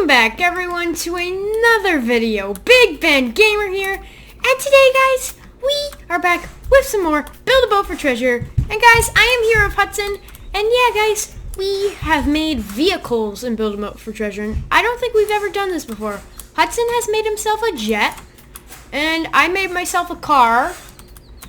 back, everyone, to another video. Big Ben Gamer here, and today, guys, we are back with some more Build a Boat for Treasure. And guys, I am here with Hudson, and yeah, guys, we have made vehicles in Build a Boat for Treasure, and I don't think we've ever done this before. Hudson has made himself a jet, and I made myself a car.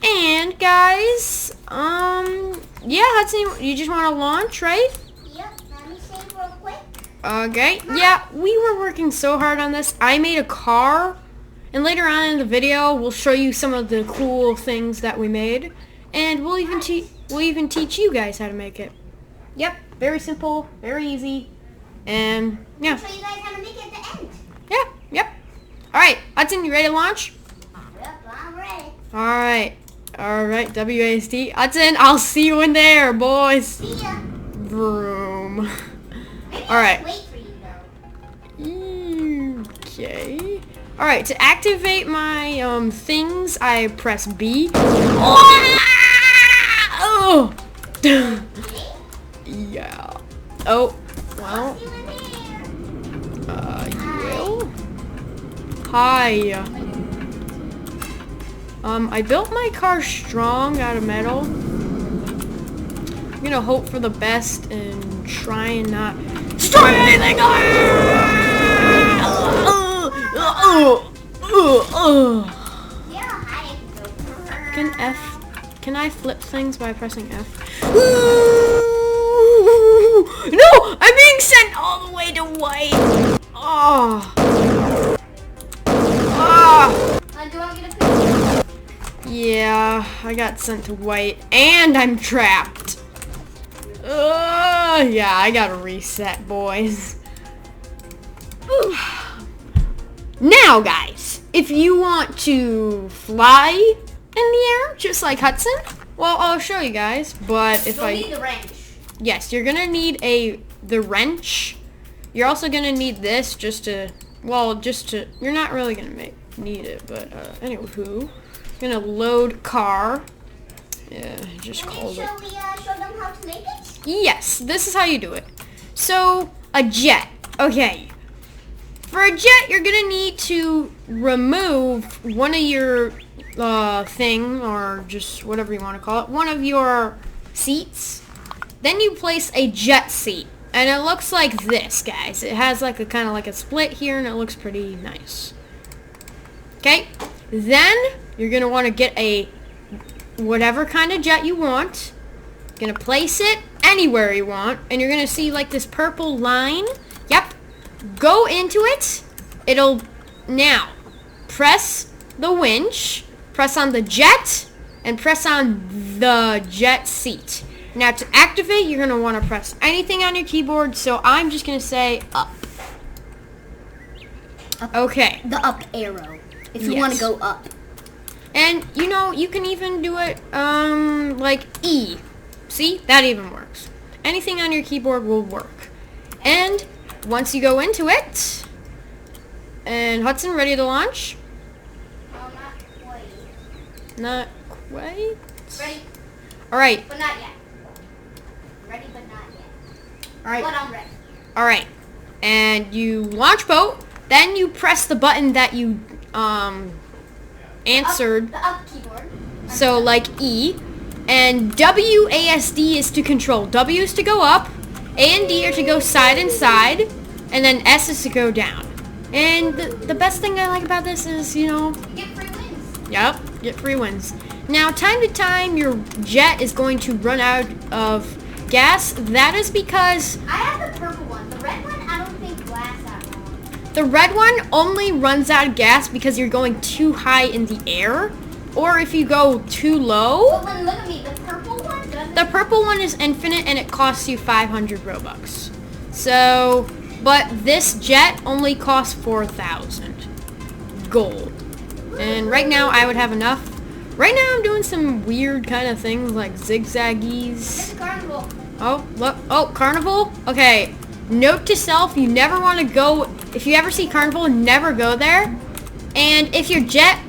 And guys, yeah, Hudson, you just want to launch, right? Yep, let me save real quick. Okay, yeah, we were working so hard on this. I made a car, and later on in the video, we'll show you some of the cool things that we made, and we'll even teach you guys how to make it. Yep, very simple, very easy, and yeah. I'll show you guys how to make it at the end. Yeah, yep. All right, Hudson, you ready to launch? Yep, I'm ready. All right, WASD. Hudson, I'll see you in there, boys. See ya. Vroom. Maybe All right. I'll wait for you though. Okay. All right, to activate my things, I press B. Oh! Yeah. Oh, well. See you in You will. Hi. I built my car strong out of metal. I'm gonna hope for the best and try and not destroy anything. Can I flip things by pressing F? No! I'm being sent all the way to white! Oh. do you want me to pick? Yeah, I got sent to white, and I'm trapped. Yeah, I gotta reset, boys. Now, guys, if you want to fly in the air, just like Hudson, well, I'll show you guys. But if You'll need the wrench. Yes, you're gonna need the wrench. You're also gonna need this you're not really gonna need it, but anywho, gonna load car. Yeah, just called it. Show them how to make it? Yes, this is how you do it. So, a jet. Okay. For a jet, you're gonna need to remove one of your thing, or just whatever you want to call it, one of your seats. Then you place a jet seat, and it looks like this, guys. It has like a kind of like a split here, and it looks pretty nice. Okay. Then you're gonna want to get a whatever kind of jet you want. You're gonna place it anywhere you want, and you're gonna see like this purple line. Yep. Go into it. Now press the winch, press on the jet, and press on the jet seat. Now to activate, you're gonna want to press anything on your keyboard. So I'm just gonna say up. Okay. The up arrow. If you want to go up. And you can even do it like E. See? That even works. Anything on your keyboard will work. And once you go into it, and Hudson, ready to launch? Not quite. Not quite? Ready? Alright. But not yet. Ready, but not yet. Alright. But I'm ready. Alright. And you launch boat, then you press the button that you answered. The up keyboard. So like E. And WASD is to control. W is to go up, A and D are to go side and side, and then S is to go down. And the best thing I like about this is, You get free wins. Yep, get free wins. Now, time to time, your jet is going to run out of gas. That is because I have the purple one. The red one, I don't think lasts that long. the red one only runs out of gas because you're going too high in the air, or if you go too low. But look at me. The purple one doesn't. The purple one is infinite, and it costs you 500 Robux. So, but this jet only costs 4,000 gold. And right now, I would have enough. Right now, I'm doing some weird kind of things like zigzaggies. It's carnival. Oh, look. Oh, carnival? Okay. Note to self, you never want to go. If you ever see carnival, never go there. And if your jet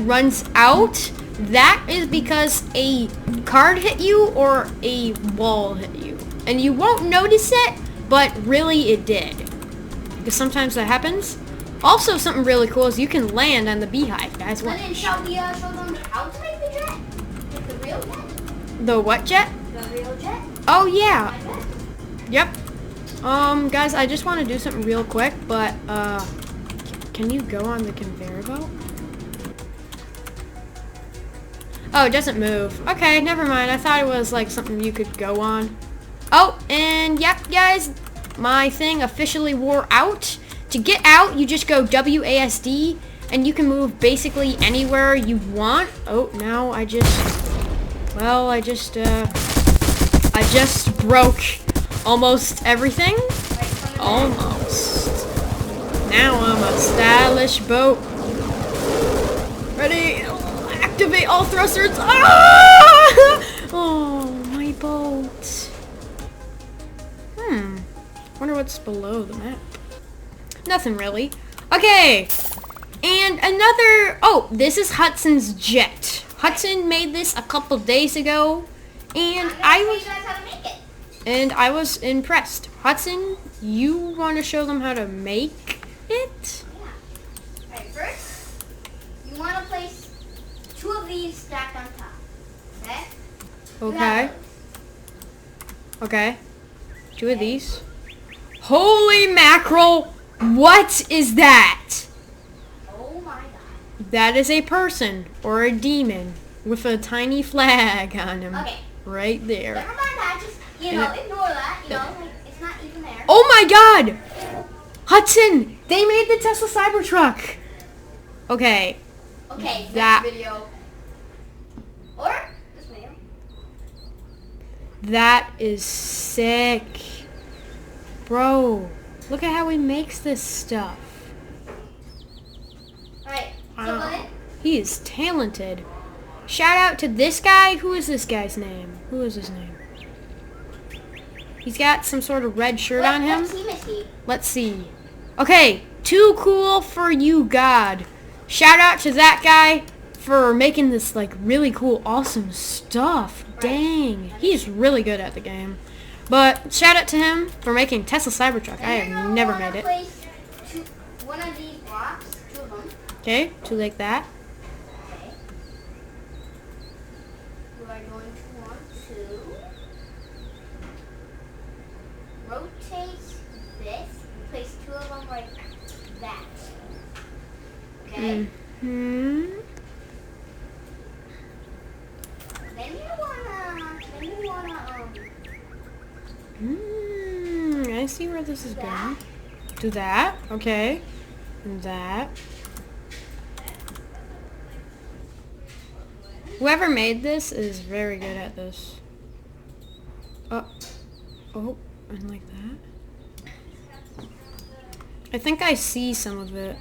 runs out, that is because a card hit you or a wall hit you. And you won't notice it, but really it did. because sometimes that happens. Also, something really cool is you can land on the beehive, guys. And then shall we show them how to make the jet? Like the real jet? The what jet? The real jet? Oh, yeah. My jet? Yep. Guys, I just want to do something real quick, but, can you go on the conveyor belt? Oh, it doesn't move. Okay, never mind. I thought it was, like, something you could go on. Oh, and, yep, guys, my thing officially wore out. To get out, you just go WASD, and you can move basically anywhere you want. Oh, now I just broke almost everything. Almost. Now I'm a stylish boat. Ready? Activate all thrusters. Ah! Oh, my boat. Wonder what's below the map. Nothing really. Okay. And another, oh, this is Hudson's jet. Hudson made this a couple days ago, and I was impressed. Hudson, you want to show them how to make it? Yeah. Alright, first, you want to place 2 of these stacked on top. Okay? Okay. Okay. 2 of these. Holy mackerel! What is that? Oh my god. That is a person or a demon with a tiny flag on him. Okay. Right there. Never mind that. Just, ignore that. Like, it's not even there. Oh my god! Hudson! They made the Tesla Cybertruck! Okay. Okay, that next video. Or this video. That is sick. Bro, look at how he makes this stuff. Alright, Wow. so He is talented. Shout out to this guy. Who is this guy's name? Who is his name? He's got some sort of red shirt on him. What team is he? Let's see. Okay, too cool for you, God. Shout out to that guy for making this like really cool, awesome stuff. Dang, he's really good at the game. But shout out to him for making Tesla Cybertruck. I have never made it. Place one of these blocks, 2 of them. Okay, 2 like that. Okay. You are going to want to rotate this and place 2 of them like that. Okay. Hmm. Then you wanna I see where this is going. Do that. Okay. And that. Whoever made this is very good at this. Oh, and like that. I think I see some of it.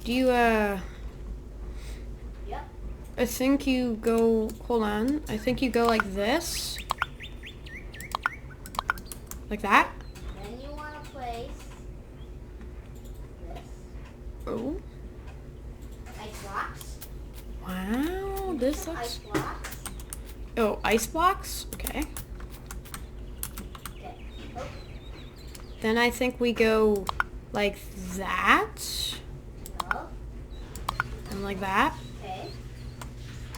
Do you, Yep. I think you go, hold on. I think you go like this. Like that. Then you want to place this. Oh. Ice blocks. Wow, this Ice looks... blocks. Oh, ice blocks? Okay. Okay. Oh, Then I think we go like that. no. And like that. Okay.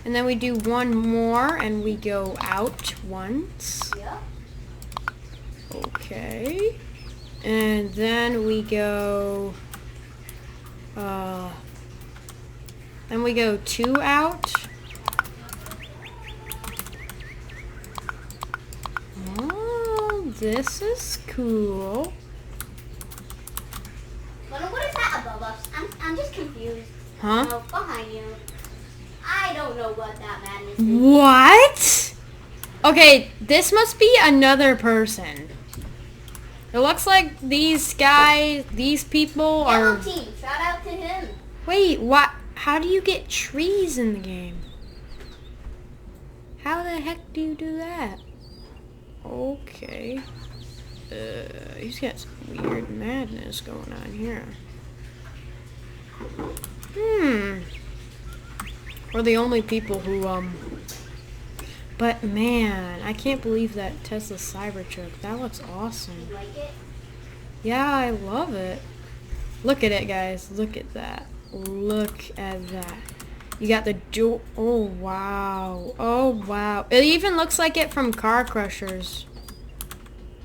And then we do one more and we go out once. Yep. Okay. And then we go... then we go 2 out. Oh, this is cool. What is that above us? I'm just confused. Huh? No, behind you. I don't know what that madness is. What? Okay, this must be another person. It looks like these guys, these people are... Yellow team, shout out to him. Wait, what? How do you get trees in the game? How the heck do you do that? Okay. He's got some weird madness going on here. We're the only people who, But man, I can't believe that Tesla Cybertruck. That looks awesome. You like it? Yeah, I love it. Look at it, guys. Look at that. Look at that. You got the dual. Oh, wow. Oh, wow. It even looks like it from Car Crushers.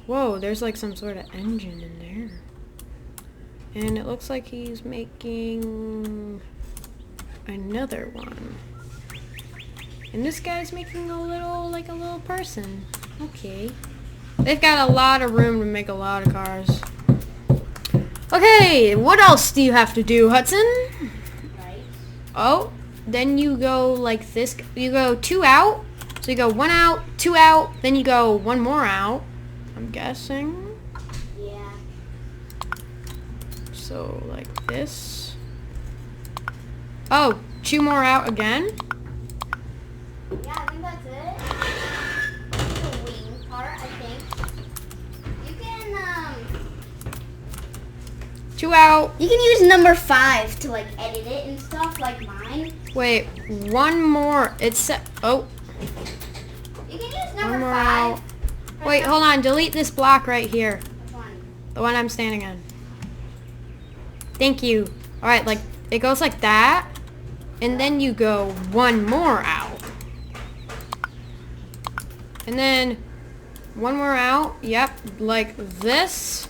Whoa, there's like some sort of engine in there. And it looks like he's making another one. And this guy's making a little person. Okay. They've got a lot of room to make a lot of cars. Okay, what else do you have to do, Hudson? Right. Oh, then you go like this. You go 2 out. So you go 1 out, 2 out, then you go 1 more out, I'm guessing. Yeah. So like this. Oh, 2 more out again. Yeah, I think that's it. The wing part, I think. You can 2 out. You can use number 5 to like edit it and stuff, like mine. Wait, 1 more. It's oh. You can use 1 number more 5. out. Wait, hold on. Delete this block right here. Which one? The one I'm standing on. Thank you. All right, like it goes like that, and then you go 1 more out, and then 1 more out. Yep, like this,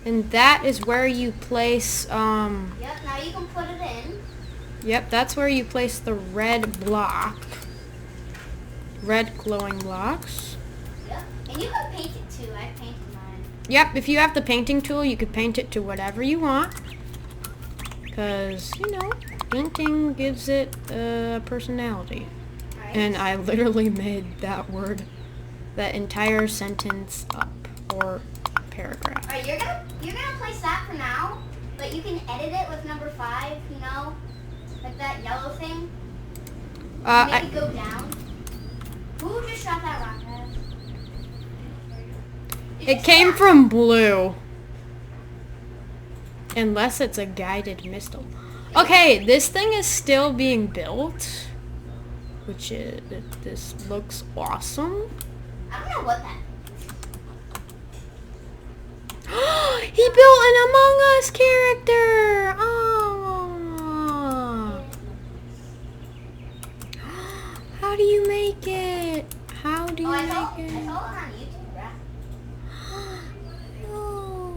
and that is where you place. Yep. Now you can put it in. Yep, that's where you place the red block. Red glowing blocks. Yep. And you can paint it too. I painted mine. Yep, if you have the painting tool, you could paint it to whatever you want. Because, you know, painting gives it a personality. Right. And I literally made that word, that entire sentence up, or paragraph. Alright, you're gonna place that for now, but you can edit it with number 5, you know? Like that yellow thing. Make it go down. Who just shot that rocket? It came from blue. Unless it's a guided missile. Okay, this thing is still being built. Which is, this looks awesome. I don't know what that He built an Among Us character! Oh. How do you make it? How do you I make saw it? it on YouTube, right? Oh,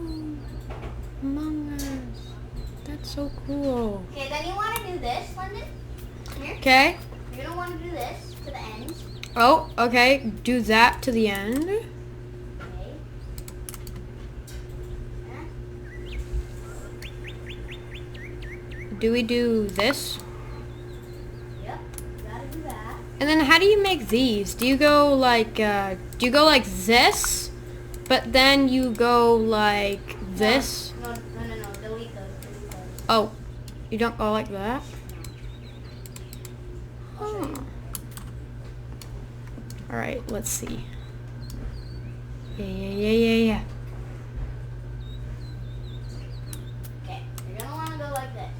Among Us. That's so cool. Okay, then you want to do this, London. Here. Okay. You're gonna want to do this to the end. Oh, okay. Do that to the end. Okay. Do we do this? Yep. You gotta do that. And then how do you make these? Do you go like this? But then you go like this? No. Delete those. Oh, you don't go like that? Oh. All right, let's see. Yeah. Okay. You're gonna want to go like this.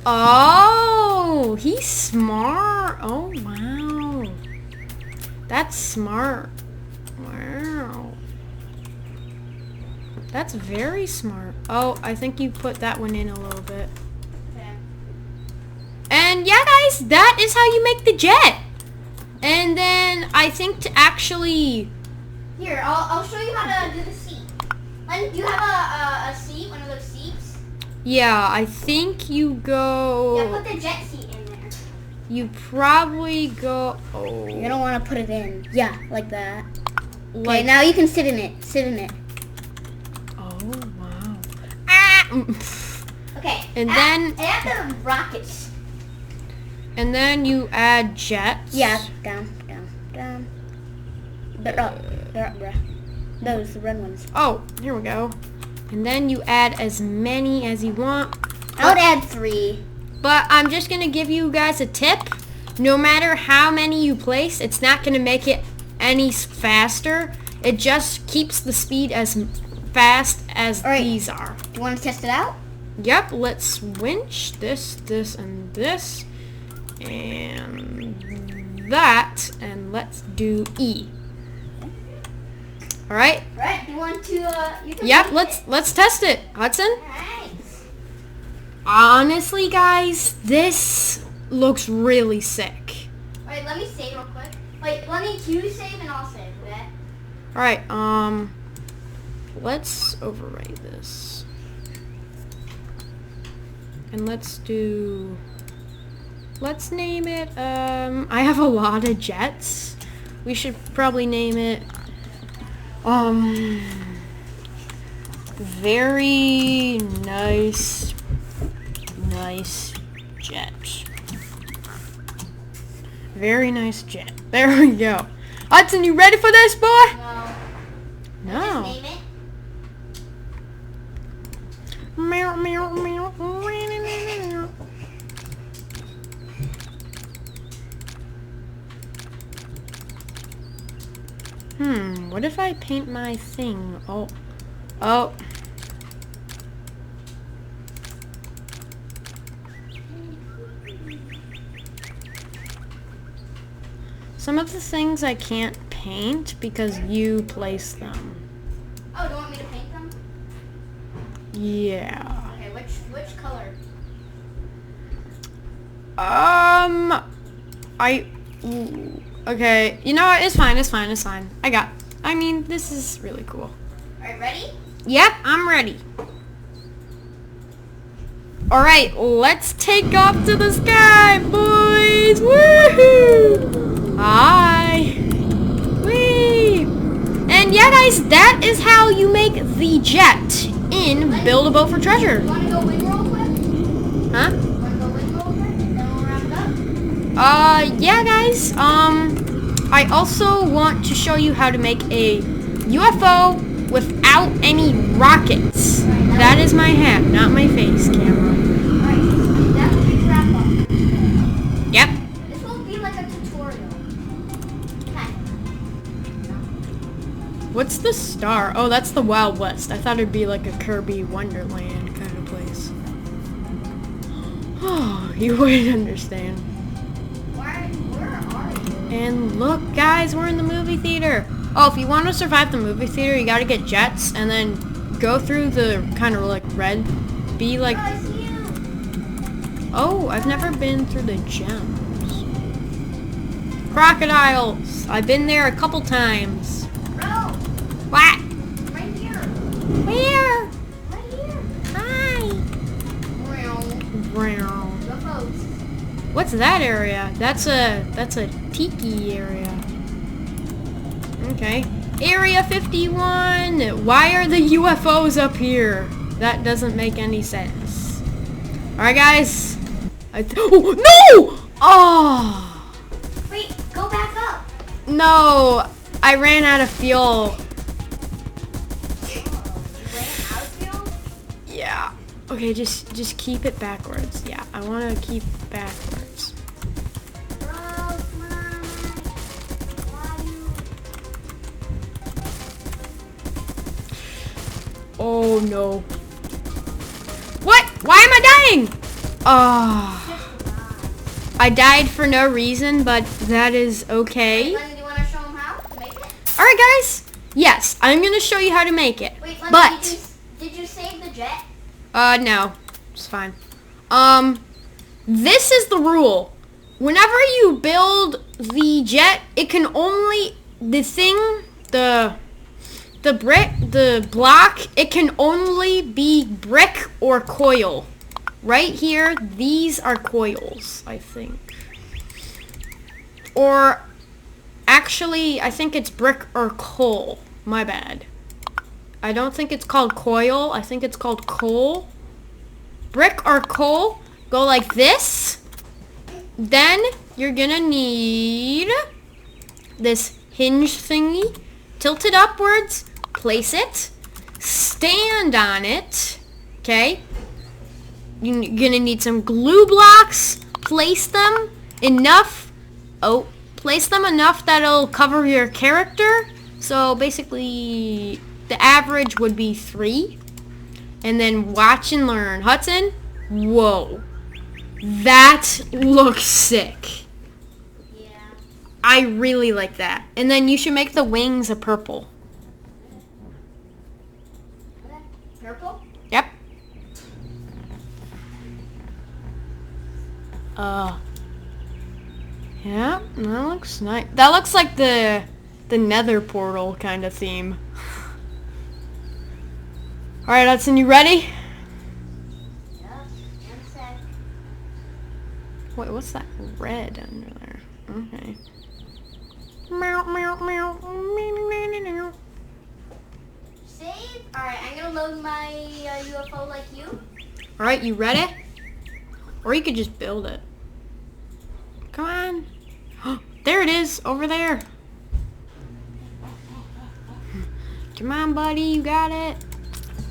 Oh, he's smart. Oh, wow. That's smart. Wow. That's very smart. Oh, I think you put that one in a little bit. Okay. And yeah, guys, that is how you make the jet. And then I think to actually... Here, I'll show you how to do the seat. And do you have a seat, one of those seats? Yeah, I think you go... Yeah, put the jet seat in there. You probably go... Oh. You're gonna want to put it in. Yeah, like that. Like, Okay, now you can sit in it. Sit in it. oh, wow. Ah! Okay. And then... add the rockets. And then you add jets. Yeah, down. Those, the red ones. Oh, here we go. And then you add as many as you want. I would add 3. But I'm just going to give you guys a tip. No matter how many you place, it's not going to make it any faster. It just keeps the speed as fast as these are. Do you want to test it out? Yep, let's winch this, and this. And that, and let's do E. All right. Right. You want to? You can. Yep. Let's test it, Hudson. Alright. Honestly, guys, this looks really sick. Alright, let me save real quick. Wait, let me you save and I'll save, okay? All right. Let's overwrite this, and let's name it. I have a lot of jets. We should probably name it. Very nice jet. Very nice jet. There we go. Hudson, you ready for this, boy? No. No. Just name it. Meow, meow, meow. What if I paint my thing? Oh. Some of the things I can't paint because you place them. Oh, do you want me to paint them? Yeah. Okay, which color? Okay, you know what? It's fine. I mean, this is really cool. Alright, ready? Yep, I'm ready. Alright, let's take off to the sky, boys! Woohoo! Hi! Whee! And yeah, guys, that is how you make the jet in Build a Boat for Treasure. You want to go wing real quick? Huh? You want to go wing real quick? Then we'll wrap it up? Yeah, guys, I also want to show you how to make a UFO without any rockets. That is my hat, not my face camera. Alright, that will be wrap up. Yep. This will be like a tutorial. Okay. What's the star? Oh, that's the Wild West. I thought it'd be like a Kirby Wonderland kind of place. Oh, you wouldn't understand. Where are you? And look, guys, we're in the movie theater. Oh, if you want to survive the movie theater, you gotta get jets and then go through the kind of like red. Be like... Oh, I see you. Oh, I've never been through the gems. Crocodiles. I've been there a couple times. Bro, What? right here. Where? Right here. Hi. Brown. UFOs. What's that area? That's a tiki area. Okay. Area 51. Why are the UFOs up here? That doesn't make any sense. All right, guys. Oh no! Oh Wait, go back up. no! I ran out of fuel. You ran out of fuel? Yeah. Okay, just keep it backwards. Yeah, I want to keep backwards. Bro, come on. Why you? Oh no. What? Why am I dying? Oh. I died for no reason, but that is okay. Lenny, do you want to show them how to make it? Alright, guys. Yes, I'm going to show you how to make it. Wait, Lenny, But, did you save the jet? no. It's fine. This is the rule. Whenever you build the jet, it can only, the block, it can only be brick or coil. Right here, these are coils, I think. Or, actually, I think it's brick or coal. My bad. I don't think it's called coil. I think it's called coal. Brick or coal, go like this. Then, you're gonna need this hinge thingy. Tilt it upwards. Place it. Stand on it. Okay? You're gonna need some glue blocks. Place them enough. Oh, place them enough that it'll cover your character. So basically, the average would be 3. And then watch and learn. Hudson, whoa. That looks sick. Yeah. I really like that. And then you should make the wings a purple. Okay. Purple? Yep. Yeah, that looks nice. That looks like the Nether portal kind of theme. All right, Hudson, you ready? Yep. 1 sec. Wait, what's that red under there? Okay. Meow, meow, meow, meow, meow, meow. Save. Alright, I'm gonna load my UFO like you. All right, you ready? Or you could just build it. Come on. There it is, over there. Come on, buddy, you got it.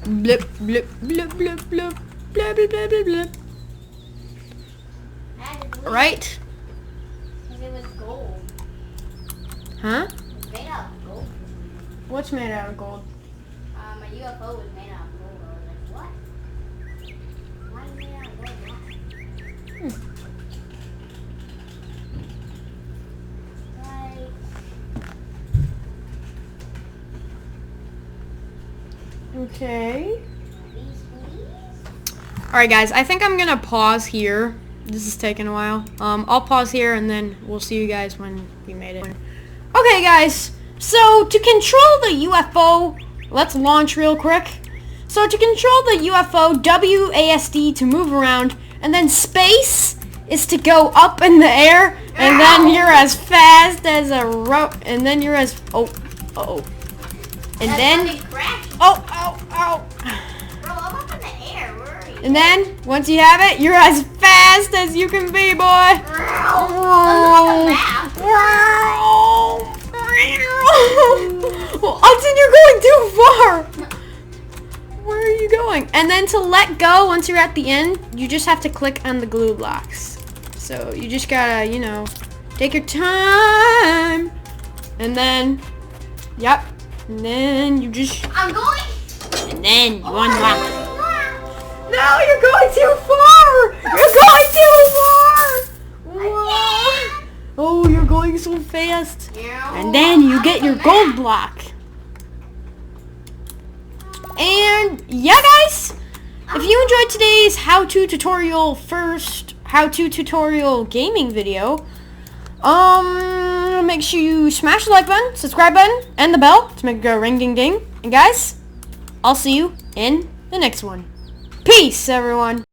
Blip, blip, blip, blip, blip, blip, blip, blip, blip. All right. Because it was gold. Huh? It was made out of gold. What's made out of gold? My UFO was made out of gold. I was like, what? Why is it made out of gold? Okay. Please. All right, guys. I think I'm gonna pause here. This is taking a while. I'll pause here, and then we'll see you guys when we made it. Okay, guys. So to control the UFO, let's launch real quick. So to control the UFO, WASD to move around, and then space is to go up in the air, and then you're as fast as a rope, and then you're as and then oh. Bro, I'm up in the air. Where are you? And then, once you have it, you're as fast as you can be, boy. Hudson, you're going too far. Where are you going? And then to let go, once you're at the end, you just have to click on the glue blocks. So you just gotta, take your time. And then, yep. And then you just... I'm going. And then you unlock. No, you're going too far! You're going too far! Whoa. Oh, you're going so fast. And then you get your gold block. And yeah, guys, if you enjoyed today's how-to tutorial gaming video, make sure you smash the like button, subscribe button, and the bell to make it go ring ding ding. And guys, I'll see you in the next one. Peace, everyone.